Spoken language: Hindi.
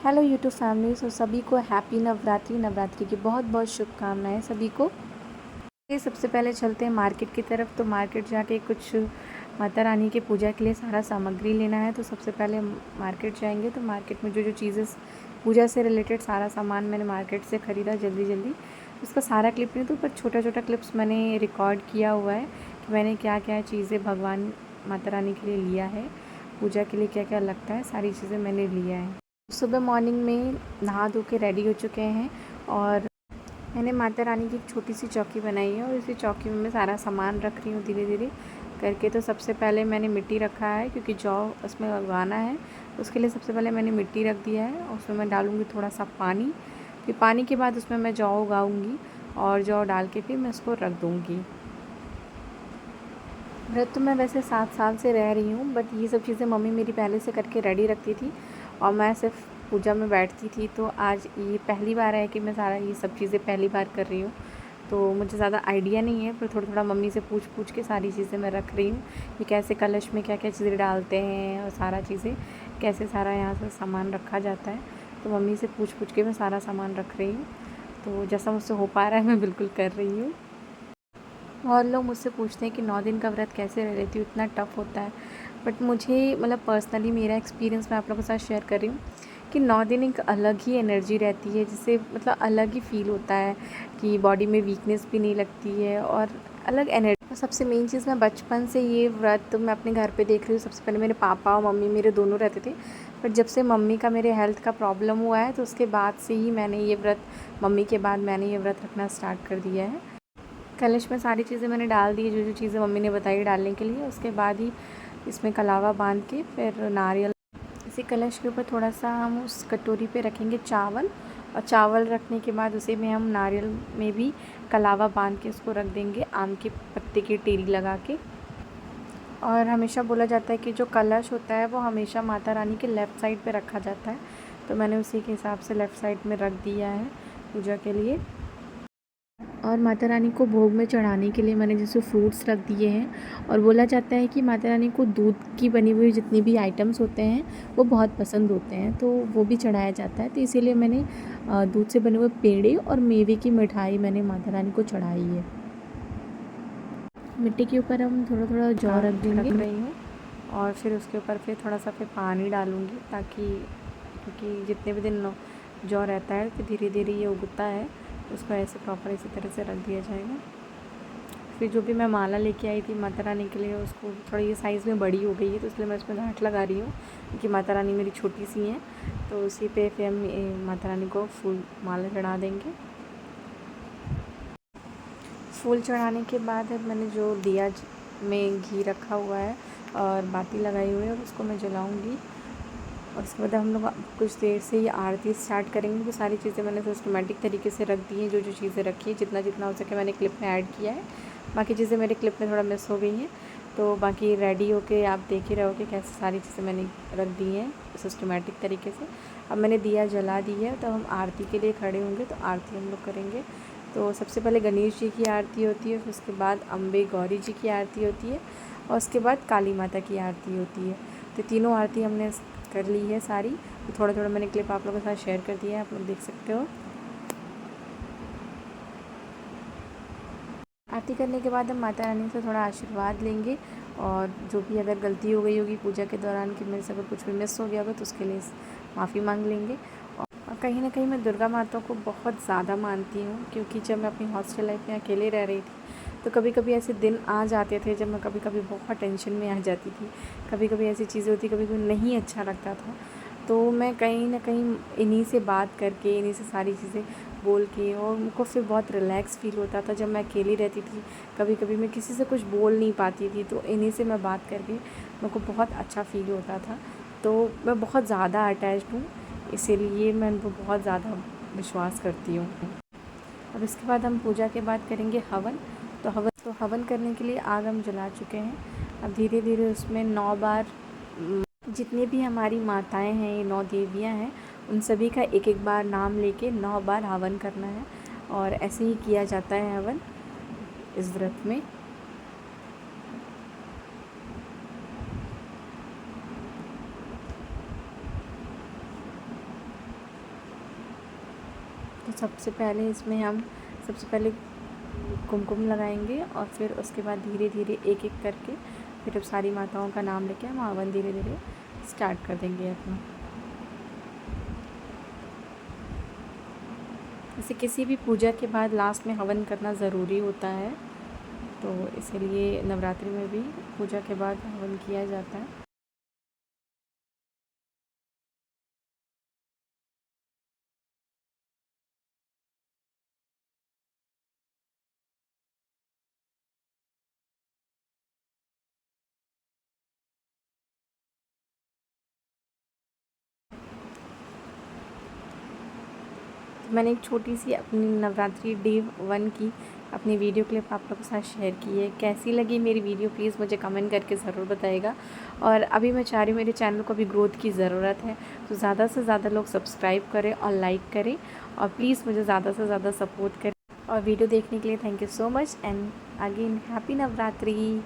Hello YouTube family. सभी को हैप्पी नवरात्रि की बहुत बहुत शुभकामनाएं सभी को। ये सबसे पहले चलते हैं मार्केट की तरफ। तो मार्केट जाके कुछ माता रानी के पूजा के लिए सारा सामग्री लेना है। तो सबसे पहले मार्केट जाएंगे। तो मार्केट में जो जो चीज़ें पूजा से रिलेटेड सारा सामान मैंने मार्केट से ख़रीदा जल्दी जल्दी। उसका सारा क्लिप नहीं तो पर छोटा छोटा क्लिप्स मैंने रिकॉर्ड किया हुआ है कि मैंने क्या क्या चीज़ें भगवान माता रानी के लिए लिया है, पूजा के लिए क्या क्या लगता है, सारी चीज़ें मैंने लिया है। सुबह मॉर्निंग में नहा धो के रेडी हो चुके हैं और मैंने माता रानी की एक छोटी सी चौकी बनाई है और इसी चौकी में मैं सारा सामान रख रही हूँ धीरे धीरे करके। तो सबसे पहले मैंने मिट्टी रखा है क्योंकि जौ उसमें उगाना है। उसके लिए सबसे पहले मैंने मिट्टी रख दिया है और उसमें मैं डालूँगी थोड़ा सा पानी। फिर पानी के बाद उसमें मैं जौ उगाऊँगी और जौ डाल के फिर मैं उसको रख दूँगी। व्रत तो मैं वैसे 7 साल से रह रही हूँ, बट ये सब चीज़ें मम्मी मेरी पहले से करके रेडी रखती थी और मैं सिर्फ पूजा में बैठती थी। तो आज ये पहली बार है कि मैं सारा ये सब चीज़ें पहली बार कर रही हूँ। तो मुझे ज़्यादा आइडिया नहीं है, पर थोड़ा थोड़ा मम्मी से पूछ पूछ के सारी चीज़ें मैं रख रही हूँ कि कैसे कलश में क्या क्या चीज़ें डालते हैं और सारा चीज़ें कैसे सारा यहाँ से सामान रखा जाता है। तो मम्मी से पूछ पूछ के मैं सारा सामान रख रही हूँ। तो जैसा मुझसे हो पा रहा है मैं बिल्कुल कर रही हूँ। और लोग मुझसे पूछते हैं कि 9 दिन का व्रत कैसे रह लेती हूँ, इतना टफ़ होता है। बट मुझे मतलब पर्सनली मेरा एक्सपीरियंस मैं आप लोगों के साथ शेयर कर रही हूँ कि 9 दिन एक अलग ही एनर्जी रहती है, जिससे मतलब अलग ही फ़ील होता है कि बॉडी में वीकनेस भी नहीं लगती है और अलग एनर्जी। और सबसे मेन चीज़, मैं बचपन से ये व्रत मैं अपने घर पे देख रही हूँ। सबसे पहले मेरे पापा और मम्मी मेरे दोनों रहते थे, बट जब से मम्मी का मेरे हेल्थ का प्रॉब्लम हुआ है तो उसके बाद से ही मैंने ये व्रत, मम्मी के बाद मैंने ये व्रत रखना स्टार्ट कर दिया है। कलश में सारी चीज़ें मैंने डाल दी, जो जो चीज़ें मम्मी ने बताई डालने के लिए। उसके बाद ही इसमें कलावा बांध के फिर नारियल, इसी कलश के ऊपर थोड़ा सा हम उस कटोरी पे रखेंगे चावल, और चावल रखने के बाद उसी में हम नारियल में भी कलावा बांध के उसको रख देंगे, आम के पत्ते की टेरी लगा के। और हमेशा बोला जाता है कि जो कलश होता है वो हमेशा माता रानी के लेफ़्ट साइड पे रखा जाता है। तो मैंने उसी के हिसाब से लेफ़्ट साइड में रख दिया है पूजा के लिए। और माता रानी को भोग में चढ़ाने के लिए मैंने जैसे फ्रूट्स रख दिए हैं। और बोला जाता है कि माता रानी को दूध की बनी हुई जितनी भी आइटम्स होते हैं वो बहुत पसंद होते हैं, तो वो भी चढ़ाया जाता है। तो इसीलिए मैंने दूध से बने हुए पेड़े और मेवे की मिठाई मैंने माता रानी को चढ़ाई है। मिट्टी के ऊपर हम थोड़ा थोड़ा जौ रख देंगे, रख रही हूँ। और फिर उसके ऊपर फिर थोड़ा सा फिर पानी डालूँगी, ताकि क्योंकि जितने भी दिन जौ रहता है तो धीरे धीरे ये उगता है, उसको ऐसे प्रॉपर इसी तरह से रख दिया जाएगा। फिर जो भी मैं माला लेके आई थी माता रानी के लिए, उसको थोड़ी ये साइज़ में बड़ी हो गई है तो इसलिए मैं उसमें गांठ लगा रही हूँ, क्योंकि माता रानी मेरी छोटी सी हैं। तो उसी पे फिर हम माता रानी को फूल माला चढ़ा देंगे। फूल चढ़ाने के बाद मैंने जो दिया में घी रखा हुआ है और बाती लगाई हुई है उसको मैं जलाऊँगी। और उसके बाद हम लोग कुछ देर से ये आरती स्टार्ट करेंगे। तो सारी चीज़ें मैंने सिस्टमेटिक तरीके से रख दी हैं, जो जो चीज़ें रखी हैं, जितना जितना हो सके मैंने क्लिप में ऐड किया है। बाकी चीज़ें मेरे क्लिप में थोड़ा मिस हो गई हैं, तो बाकी रेडी होके आप देख ही रहोगे कैसे सारी चीज़ें मैंने रख दी हैं सिस्टमेटिक तरीके से। अब मैंने दिया जला दी है, तो हम आरती के लिए खड़े होंगे, तो आरती हम लोग करेंगे। तो सबसे पहले गणेश जी की आरती होती है, फिर उसके बाद अम्बे गौरी जी की आरती होती है और उसके बाद काली माता की आरती होती है। तो तीनों आरती हमने कर ली है सारी। तो थोड़ा थोड़ा मैंने क्लिप आप लोगों के साथ शेयर कर दिया है, आप लोग देख सकते हो। आरती करने के बाद हम माता रानी से थोड़ा आशीर्वाद लेंगे, और जो भी अगर गलती हो गई होगी पूजा के दौरान कि मेरे से अगर कुछ भी मिस हो गया होगा तो उसके लिए माफ़ी मांग लेंगे। और कहीं ना कहीं मैं दुर्गा माता को बहुत ज़्यादा मानती हूँ, क्योंकि जब मैं अपनी हॉस्टल लाइफ में अकेले रह रही थी तो कभी कभी ऐसे दिन आ जाते थे जब मैं कभी कभी बहुत टेंशन में आ जाती थी। कभी कभी ऐसी चीज़ें होती, कभी कभी नहीं अच्छा लगता था। तो मैं कहीं ना कहीं इन्हीं से बात करके, इन्हीं से सारी चीज़ें बोल के, और उनको फिर बहुत रिलैक्स फ़ील होता था। जब मैं अकेली रहती थी कभी कभी मैं किसी से कुछ बोल नहीं पाती थी, तो इन्हीं से मैं बात करके मेरे को बहुत अच्छा फ़ील होता था। तो मैं बहुत ज़्यादा अटैच्ड हूँ, इसीलिए मैं उनको बहुत ज़्यादा विश्वास करती हूँ। अब इसके बाद हम पूजा के बाद करेंगे हवन। तो हवन करने के लिए आग हम जला चुके हैं। अब धीरे धीरे उसमें 9 बार जितनी भी हमारी माताएं हैं, ये 9 देवियाँ हैं, उन सभी का एक एक बार नाम लेके 9 बार हवन करना है। और ऐसे ही किया जाता है हवन इस व्रत में। तो सबसे पहले कुमकुम लगाएंगे और फिर उसके बाद धीरे धीरे एक एक करके फिर अब सारी माताओं का नाम लेके हम हवन धीरे धीरे स्टार्ट कर देंगे अपना। जैसे किसी भी पूजा के बाद लास्ट में हवन करना ज़रूरी होता है, तो इसीलिए नवरात्रि में भी पूजा के बाद हवन किया जाता है। मैंने एक छोटी सी अपनी नवरात्रि डे 1 की अपनी वीडियो क्लिप आप लोगों के साथ शेयर की है। कैसी लगी मेरी वीडियो प्लीज़ मुझे कमेंट करके ज़रूर बताइएगा। और अभी मैं चाह रही हूँ मेरे चैनल को भी ग्रोथ की ज़रूरत है, तो ज़्यादा से ज़्यादा लोग सब्सक्राइब करें और लाइक करें और प्लीज़ मुझे ज़्यादा से ज़्यादा सपोर्ट करें। और वीडियो देखने के लिए thank you so much and again happy Navratri.